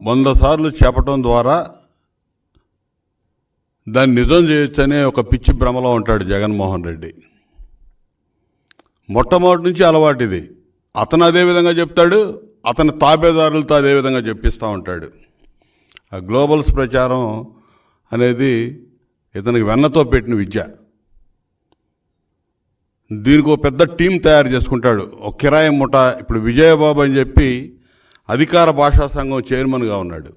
100 సార్లు చెప్పటం ద్వారా దాన్ని నిజం చేయొచ్చనే ఒక పిచ్చి భ్రమలో ఉంటాడు జగన్మోహన్ రెడ్డి. మొట్టమొదటి నుంచి అలవాటు ఇది. అతను అదే విధంగా చెప్తాడు, అతని తాబేదారులతో అదే విధంగా చెప్పిస్తూ ఉంటాడు. ఆ గ్లోబల్స్ ప్రచారం అనేది ఇతనికి వెన్నతో పెట్టిన విద్య. దీనికి ఒక పెద్ద టీం తయారు చేసుకుంటాడు, ఒక కిరాయి ముఠ. ఇప్పుడు విజయబాబు అని చెప్పి అధికార భాషా సంఘం చైర్మన్గా ఉన్నాడు.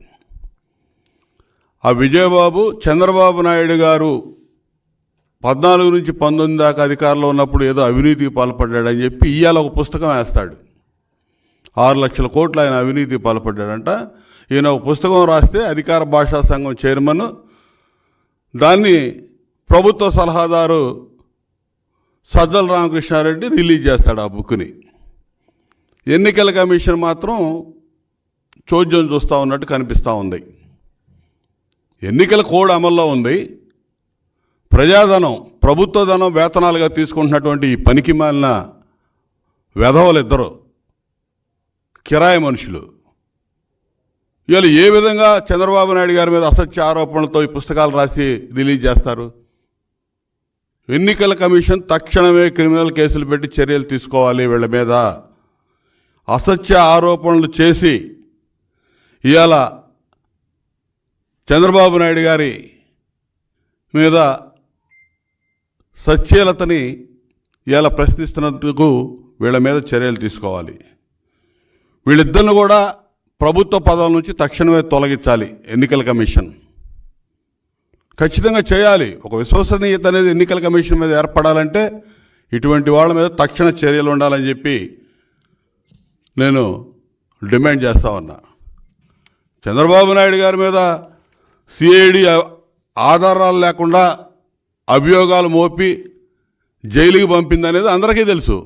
ఆ విజయబాబు చంద్రబాబు నాయుడు గారు 14 నుంచి 19 దాకా అధికారంలో ఉన్నప్పుడు ఏదో అవినీతికి పాల్పడ్డాడని చెప్పి ఇవాళ ఒక పుస్తకం వేస్తాడు. 6 లక్షల కోట్లు ఆయన అవినీతికి పాల్పడ్డాడంట. ఈయన ఒక పుస్తకం రాస్తే అధికార భాషా సంఘం చైర్మన్ దాన్ని ప్రభుత్వ సలహాదారు సజ్జల రామకృష్ణారెడ్డి రిలీజ్ చేస్తాడు ఆ బుక్ని. ఎన్నికల కమిషన్ మాత్రం చోద్యం చూస్తూ ఉన్నట్టు కనిపిస్తూ ఉంది. ఎన్నికల కోడ్ అమల్లో ఉంది. ప్రజాధనం, ప్రభుత్వ ధనం వేతనాలుగా తీసుకుంటున్నటువంటి ఈ పనికి మాలిన వెధవలిద్దరు కిరాయి మనుషులు ఇవాళ ఏ విధంగా చంద్రబాబు నాయుడు గారి మీద అసత్య ఆరోపణలతో ఈ పుస్తకాలు రాసి రిలీజ్ చేస్తారు? ఎన్నికల కమిషన్ తక్షణమే క్రిమినల్ కేసులు పెట్టి చర్యలు తీసుకోవాలి. వీళ్ళ మీద అసత్య ఆరోపణలు చేసి ఇవాళ చంద్రబాబు నాయుడు గారి మీద సచ్ఛీలతని ఇవాళ ప్రశ్నిస్తున్నందుకు వీళ్ళ మీద చర్యలు తీసుకోవాలి. వీళ్ళిద్దరిని కూడా ప్రభుత్వ పదవుల నుంచి తక్షణమే తొలగించాలి ఎన్నికల కమిషన్. ఖచ్చితంగా చేయాలి. ఒక విశ్వసనీయత అనేది ఎన్నికల కమిషన్ మీద ఏర్పడాలంటే ఇటువంటి వాళ్ళ మీద తక్షణ చర్యలు ఉండాలని చెప్పి నేను డిమాండ్ చేస్తా ఉన్నా. చంద్రబాబు నాయుడు గారి మీద సిఐడి ఆధారాలు లేకుండా అభియోగాలు మోపి జైలుకి పంపిందనేది అందరికీ తెలుసు.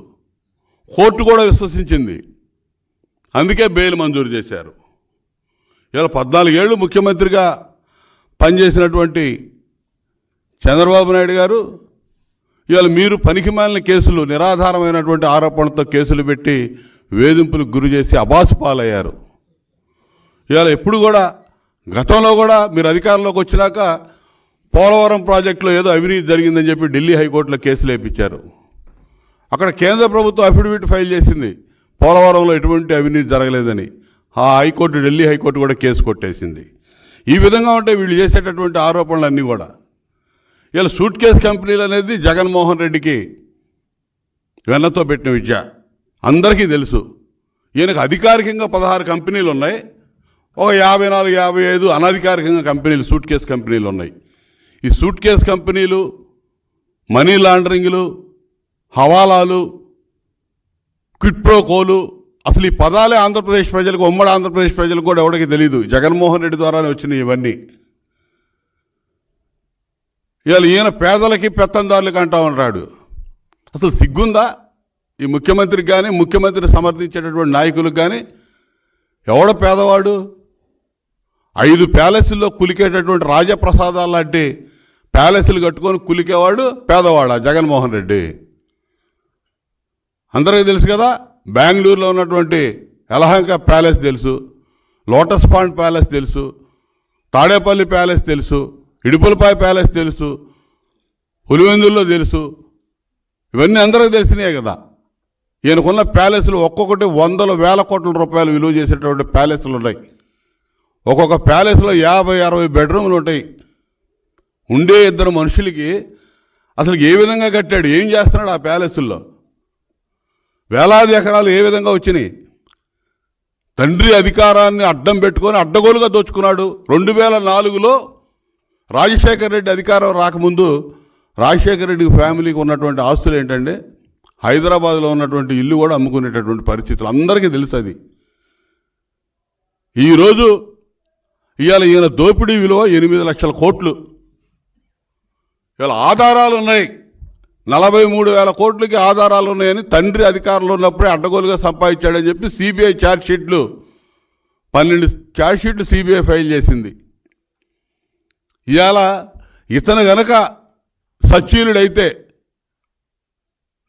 కోర్టు కూడా విశ్వసించింది. అందుకే బెయిల్ మంజూరు చేశారు. ఇలా 14 ఏళ్ళు ముఖ్యమంత్రిగా పనిచేసినటువంటి చంద్రబాబు నాయుడు గారు ఇవాళ మీరు పనికిమాలిన కేసులు, నిరాధారమైనటువంటి ఆరోపణలతో కేసులు పెట్టి వేధింపులకు గురి చేసి అబాసు పాలయ్యారు. ఇవాళ ఎప్పుడు కూడా గతంలో కూడా మీరు అధికారంలోకి వచ్చినాక పోలవరం ప్రాజెక్టులో ఏదో అవినీతి జరిగిందని చెప్పి ఢిల్లీ హైకోర్టులో కేసులు వేయించారు. అక్కడ కేంద్ర ప్రభుత్వం అఫిడవిట్ ఫైల్ చేసింది పోలవరంలో ఎటువంటి అవినీతి జరగలేదని. ఆ హైకోర్టు, ఢిల్లీ హైకోర్టు కూడా కేసు కొట్టేసింది. ఈ విధంగా ఉంటే వీళ్ళు చేసేటటువంటి ఆరోపణలన్నీ కూడా ఇలా సూట్ కేసు కంపెనీలు అనేది జగన్మోహన్ రెడ్డికి వెన్నతో పెట్టిన విద్య. అందరికీ తెలుసు. ఈయనకు అధికారికంగా 16 కంపెనీలు ఉన్నాయి. ఒక 54, 55 అనధికారికంగా కంపెనీలు, సూట్ కేసు కంపెనీలు ఉన్నాయి. ఈ సూట్ కేసు కంపెనీలు, మనీ లాండరింగ్లు, హవాలాలు, క్విట్ ప్రో కోలు, అసలు ఈ పదాలే ఆంధ్రప్రదేశ్ ప్రజలకు, ఉమ్మడి ఆంధ్రప్రదేశ్ ప్రజలకు కూడా ఎవరికి తెలియదు. జగన్మోహన్ రెడ్డి ద్వారానే వచ్చినాయి ఇవన్నీ. ఇవాళ ఈయన పేదలకి పెత్తందారులకి అంటా ఉంటాడు. అసలు సిగ్గుందా ఈ ముఖ్యమంత్రికి కానీ, ముఖ్యమంత్రిని సమర్థించేటటువంటి నాయకులకు కానీ? ఎవడ పేదవాడు? 5 ప్యాలెస్ల్లో కులికేటటువంటి రాజప్రసాదాలు లాంటి ప్యాలెస్లు కట్టుకొని కులికేవాడు పేదవాడా జగన్మోహన్ రెడ్డి? అందరికీ తెలుసు కదా. బెంగళూరులో ఉన్నటువంటి యలహంక ప్యాలెస్ తెలుసు, లోటస్ పాండ్ ప్యాలెస్ తెలుసు, తాడేపల్లి ప్యాలెస్ తెలుసు, ఇడుపులపాయ ప్యాలెస్ తెలుసు, పులివెందుల్లో తెలుసు. ఇవన్నీ అందరికీ తెలిసినాయే కదా. ఈయనకున్న ప్యాలెస్లు ఒక్కొక్కటి 100,000 కోట్ల రూపాయలు విలువ చేసేటువంటి ప్యాలెస్లు ఉన్నాయి. ఒక్కొక్క ప్యాలెస్లో 50-60 బెడ్రూమ్లు ఉంటాయి. ఉండే 2 మనుషులకి అసలు ఏ విధంగా కట్టాడు, ఏం చేస్తున్నాడు ఆ ప్యాలెస్ల్లో? వేలాది ఎకరాలు ఏ విధంగా వచ్చినాయి? తండ్రి అధికారాన్ని అడ్డం పెట్టుకొని అడ్డగోలుగా దోచుకున్నాడు. 2004లో రాజశేఖర రెడ్డి అధికారం రాకముందు రాజశేఖర రెడ్డి ఫ్యామిలీకి ఉన్నటువంటి ఆస్తులు ఏంటంటే హైదరాబాద్లో ఉన్నటువంటి ఇల్లు కూడా అమ్ముకునేటటువంటి పరిస్థితులు అందరికీ తెలుసు. అది ఈరోజు ఇవాళ ఈయన దోపిడీ విలువ 8 లక్షల కోట్లు. ఇవాళ ఆధారాలు ఉన్నాయి. 43,000 కోట్లకి ఆధారాలు ఉన్నాయని తండ్రి అధికారంలో ఉన్నప్పుడే అడ్డగోలుగా సంపాదించాడని చెప్పి సిబిఐ ఛార్జ్షీట్లు 12 ఛార్జ్షీట్లు సిబిఐ ఫైల్ చేసింది. ఇవాళ ఇతను గనక సచ్చీలుడైతే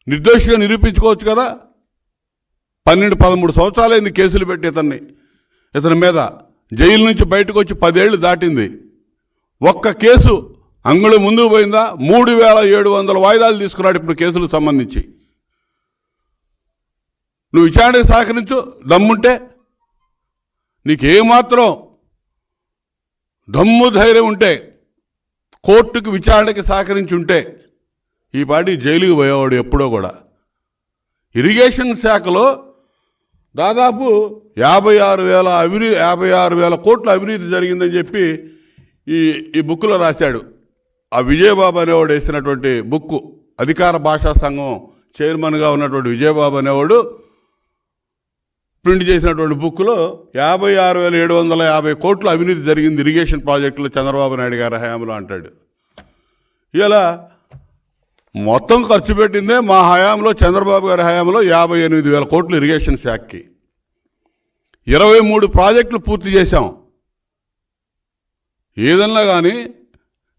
నిర్దోషిగా నిరూపించుకోవచ్చు కదా. 12-13 సంవత్సరాలైంది కేసులు పెట్టి ఇతని మీద. జైలు నుంచి బయటకు వచ్చి 10 ఏళ్ళు దాటింది. ఒక్క కేసు అంగుళం ముందుకు పోయిందా? 3700 వాయిదాలు తీసుకున్నాడు ఇప్పుడు కేసులకు సంబంధించి. నువ్వు విచారణకు సహకరించు, దమ్ముంటే, నీకేమాత్రం దమ్ము ధైర్యం ఉంటే, కోర్టుకు విచారణకి సహకరించి ఉంటే ఈ పాటి జైలుకి పోయేవాడు ఎప్పుడో కూడా. ఇరిగేషన్ శాఖలో దాదాపు 56,000 కోట్ల అవినీతి జరిగిందని చెప్పి ఈ బుక్లో రాశాడు. ఆ విజయబాబు అనేవాడు వేసినటువంటి బుక్కు, అధికార భాషా సంఘం చైర్మన్గా ఉన్నటువంటి విజయబాబు అనేవాడు ప్రింట్ చేసినటువంటి బుక్లో 56,750 కోట్ల అవినీతి జరిగింది ఇరిగేషన్ ప్రాజెక్టులో చంద్రబాబు నాయుడు గారి హయాంలో అంటాడు. ఇలా మొత్తం ఖర్చు పెట్టిందే మా హయాంలో, చంద్రబాబు గారి హయాంలో 58,000 కోట్లు ఇరిగేషన్ శాఖకి. 23 ప్రాజెక్టులు పూర్తి చేశాం. ఏదన్నా కానీ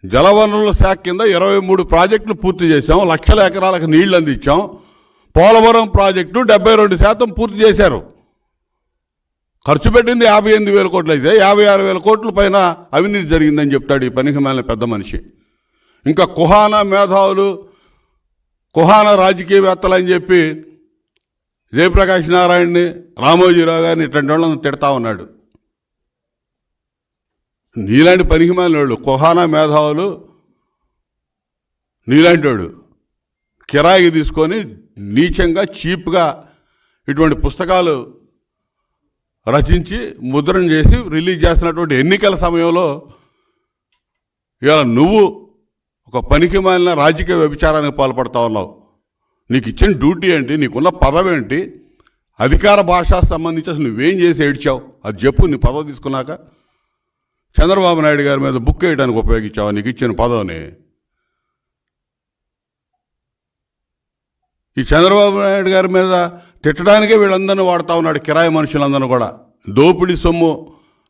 జలవనరుల శాఖ కింద 23 ప్రాజెక్టులు పూర్తి చేశాం. లక్షల ఎకరాలకు నీళ్లు అందించాం. పోలవరం ప్రాజెక్టు 72% పూర్తి చేశారు. ఖర్చు పెట్టింది 58,000 కోట్లు అయితే 56,000 కోట్ల పైన అవినీతి జరిగిందని చెప్తాడు ఈ పనికిమాలిన పెద్ద మనిషి. ఇంకా కుహానా మేధావులు, కుహానా రాజకీయవేత్తలు అని చెప్పి జయప్రకాష్ నారాయణని, రామోజీరావు గారిని ఇట్లాంటి వాళ్ళని తిడతా ఉన్నాడు. నీలాంటి పనికిమాలిన వాళ్ళు, కుహానా మేధావులు, నీలాంటి వాడు కిరాయికి తీసుకొని నీచంగా చీప్గా ఇటువంటి పుస్తకాలు రచించి ముద్రణ చేసి రిలీజ్ చేస్తున్నటువంటి ఎన్నికల సమయంలో ఇవాళ నువ్వు ఒక పనికిమాలిన రాజకీయ వ్యభిచారానికి పాల్పడతా ఉన్నావు. నీకు ఇచ్చిన డ్యూటీ ఏంటి? నీకున్న పదవి ఏంటి? అధికార భాష సంబంధించి అసలు నువ్వేం చేసి ఏడ్చావు అది చెప్పు. నీ పదవి తీసుకున్నాక చంద్రబాబు నాయుడు గారి మీద బుక్ వేయడానికి ఉపయోగించావు నీకు ఇచ్చిన పదవిని. ఈ చంద్రబాబు నాయుడు గారి మీద తిట్టడానికే వీళ్ళందరినీ వాడుతూ ఉన్నాడు, కిరాయి మనుషులందరూ కూడా. దోపిడీ సొమ్ము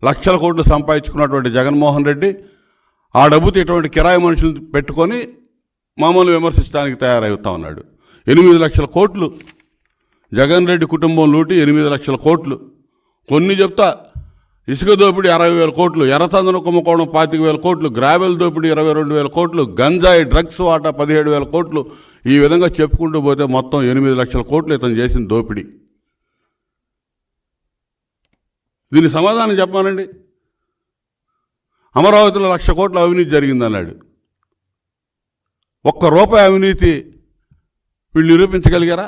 లక్షల కోట్లు సంపాదించుకున్నటువంటి జగన్మోహన్ రెడ్డి ఆ డబ్బుతో ఇటువంటి కిరాయి మనుషులు పెట్టుకొని మామూలు విమర్శించడానికి తయారవుతా ఉన్నాడు. 8 లక్షల కోట్లు జగన్ రెడ్డి కుటుంబం లూటి, 8 లక్షల కోట్లు. కొన్ని చెప్తా, ఇసుక దోపిడీ 60,000 కోట్లు, ఎర్రచందనం కుంభకోణం 25,000 కోట్లు, గ్రావెల్ దోపిడీ 22,000 కోట్లు, గంజాయి డ్రగ్స్ వాటా 17,000 కోట్లు. ఈ విధంగా చెప్పుకుంటూ పోతే మొత్తం 8 లక్షల కోట్లు ఇతను చేసిన దోపిడీ. దీని సమాధానం చెప్పానండి. అమరావతిలో 1,00,000 కోట్ల అవినీతి జరిగిందన్నాడు. ₹1 అవినీతి వీళ్ళు నిరూపించగలిగారా?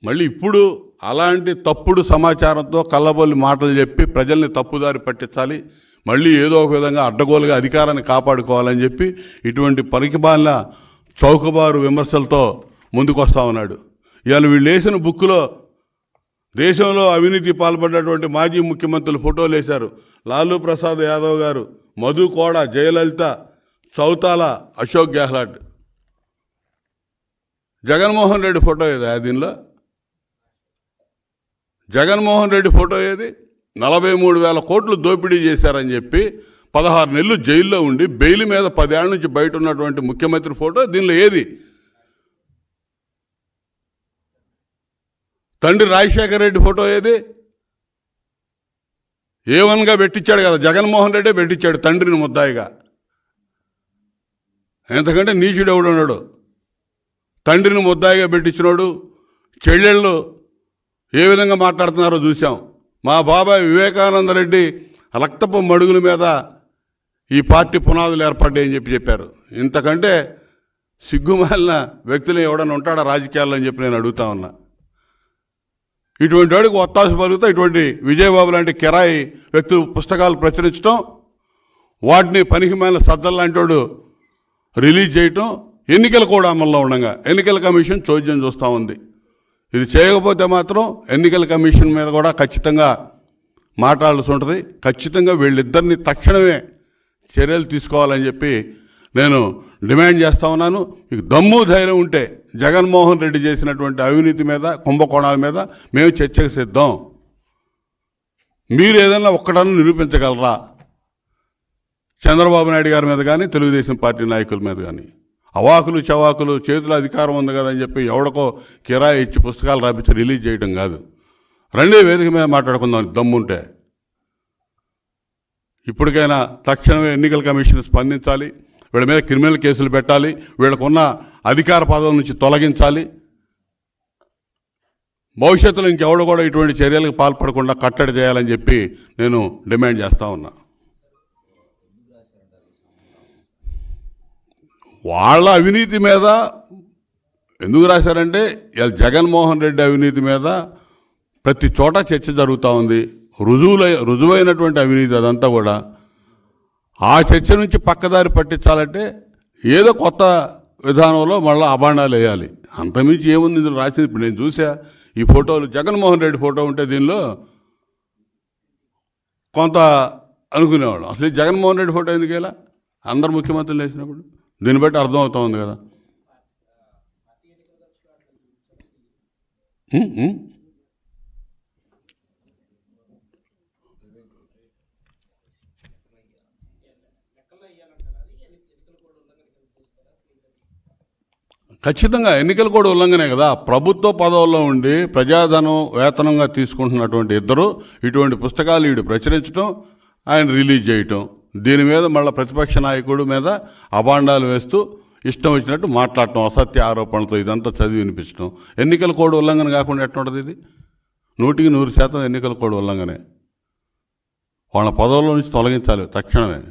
మళ్ళీ ఇప్పుడు అలాంటి తప్పుడు సమాచారంతో కల్లబొల్లి మాటలు చెప్పి ప్రజల్ని తప్పుదారి పట్టించాలి, మళ్ళీ ఏదో ఒక విధంగా అడ్డగోలుగా అధికారాన్ని కాపాడుకోవాలని చెప్పి ఇటువంటి పనికిమాలిన చౌకబారు విమర్శలతో ముందుకొస్తా ఉన్నాడు. ఇవాళ వీళ్ళు వేసిన బుక్లో దేశంలో అవినీతి పాల్పడినటువంటి మాజీ ముఖ్యమంత్రులు ఫోటోలు వేశారు. లాలూ ప్రసాద్ యాదవ్ గారు, మధు కోడ, జయలలిత, చౌతాల, అశోక్ గెహ్లాట్. జగన్మోహన్ రెడ్డి ఫోటో ఏదా దీనిలో? జగన్మోహన్ రెడ్డి ఫోటో ఏది? 43,000 కోట్లు దోపిడీ చేశారని చెప్పి 16 నెలలు జైల్లో ఉండి బెయిల్ మీద 10 ఏళ్ల నుంచి బయట ఉన్నటువంటి ముఖ్యమంత్రి ఫోటో దీనిలో ఏది? తండ్రి రాజశేఖర రెడ్డి ఫోటో ఏది? A1గా పెట్టించాడు కదా, జగన్మోహన్ రెడ్డే పెట్టించాడు తండ్రిని ముద్దాయిగా. ఎంతకంటే నీచుడు ఎవడున్నాడు? తండ్రిని ముద్దాయిగా పెట్టించినోడు. చెల్లెళ్ళు ఏ విధంగా మాట్లాడుతున్నారో చూసాం. మా బాబాయ్ వివేకానంద రెడ్డి రక్తపు మడుగుల మీద ఈ పార్టీ పునాదులు ఏర్పడ్డాయని చెప్పారు. ఇంతకంటే సిగ్గుమాలిన వ్యక్తులు ఎవడన్నా ఉంటాడా రాజకీయాల్లో అని చెప్పి నేను అడుగుతా ఉన్నా. ఇటువంటి వాడికి ఒత్తాసు పలుకుతా ఇటువంటి విజయబాబు లాంటి కిరాయి వ్యక్తులు పుస్తకాలు ప్రచురించడం, వాటిని పనికిమాలిన సద్దలు లాంటి వాడు రిలీజ్ చేయటం, ఎన్నికలు కూడా అమల్లో ఉండగా ఎన్నికల కమిషన్ చోద్యం చూస్తూ ఉంది. ఇది చేయకపోతే మాత్రం ఎన్నికల కమిషన్ మీద కూడా ఖచ్చితంగా మాట్లాడాల్సి ఉంటుంది. ఖచ్చితంగా వీళ్ళిద్దరిని తక్షణమే చర్యలు తీసుకోవాలని చెప్పి నేను డిమాండ్ చేస్తూ ఉన్నాను. మీకు దమ్ము ధైర్యం ఉంటే జగన్మోహన్ రెడ్డి చేసినటువంటి అవినీతి మీద, కుంభకోణాల మీద మేము చర్చకు సిద్ధం. మీరు ఏదైనా ఒక్కడన్నా నిరూపించగలరా? చంద్రబాబు నాయుడు గారి మీద కానీ, తెలుగుదేశం పార్టీ నాయకుల మీద కానీ. అవాకులు చవాకులు, చేతుల అధికారం ఉంది కదని చెప్పి ఎవడికో కిరాయి ఇచ్చి పుస్తకాలు రాపించి రిలీజ్ చేయడం కాదు. రండి వేదిక మీద మాట్లాడుకుందాం దమ్ముంటే. ఇప్పటికైనా తక్షణమే ఎన్నికల కమిషన్ స్పందించాలి. వీళ్ళ మీద క్రిమినల్ కేసులు పెట్టాలి. వీళ్ళకున్న అధికార పదవుల నుంచి తొలగించాలి. భవిష్యత్తులో ఇంకెవడు కూడా ఇటువంటి చర్యలకు పాల్పడకుండా కట్టడి చేయాలని చెప్పి నేను డిమాండ్ చేస్తా ఉన్నా. వాళ్ళ అవినీతి మీద ఎందుకు రాశారంటే జగన్మోహన్ రెడ్డి అవినీతి మీద ప్రతి చోట చర్చ జరుగుతూ ఉంది. రుజువైనటువంటి అవినీతి అదంతా కూడా. ఆ చర్చ నుంచి పక్కదారి పట్టించాలంటే ఏదో కొత్త విధానంలో మళ్ళీ అభాండాలు వేయాలి. అంతమించి ఏముంది ఇందులో రాసింది? ఇప్పుడు నేను చూసా ఈ ఫోటోలు, జగన్మోహన్ రెడ్డి ఫోటో ఉంటే దీనిలో కొంత అనుకునేవాళ్ళు. అసలు ఈ జగన్మోహన్ రెడ్డి ఫోటో ఎందుకు ఇలా అందరు ముఖ్యమంత్రులు వేసినప్పుడు దీన్ని బట్టి అర్థమవుతా ఉంది కదా. ఖచ్చితంగా ఎన్నికల కోడ్ ఉల్లంఘనే కదా. ప్రభుత్వ పదవుల్లో ఉండి ప్రజాధనం వేతనంగా తీసుకుంటున్నటువంటి ఇద్దరు ఇటువంటి పుస్తకాలు వీడు ప్రచురించడం, ఆయన రిలీజ్ చేయటం, దీని మీద మళ్ళీ ప్రతిపక్ష నాయకుడు మీద అభాండాలు వేస్తూ ఇష్టం వచ్చినట్టు మాట్లాడటం, అసత్య ఆరోపణలతో ఇదంతా చదివి వినిపించడం ఎన్నికల కోడ్ ఉల్లంఘన కాకుండా ఎట్లుంటుంది? ఇది 100% ఎన్నికల కోడ్ ఉల్లంఘనే. వాళ్ళ పదవుల్లో నుంచి తొలగించాలి తక్షణమే.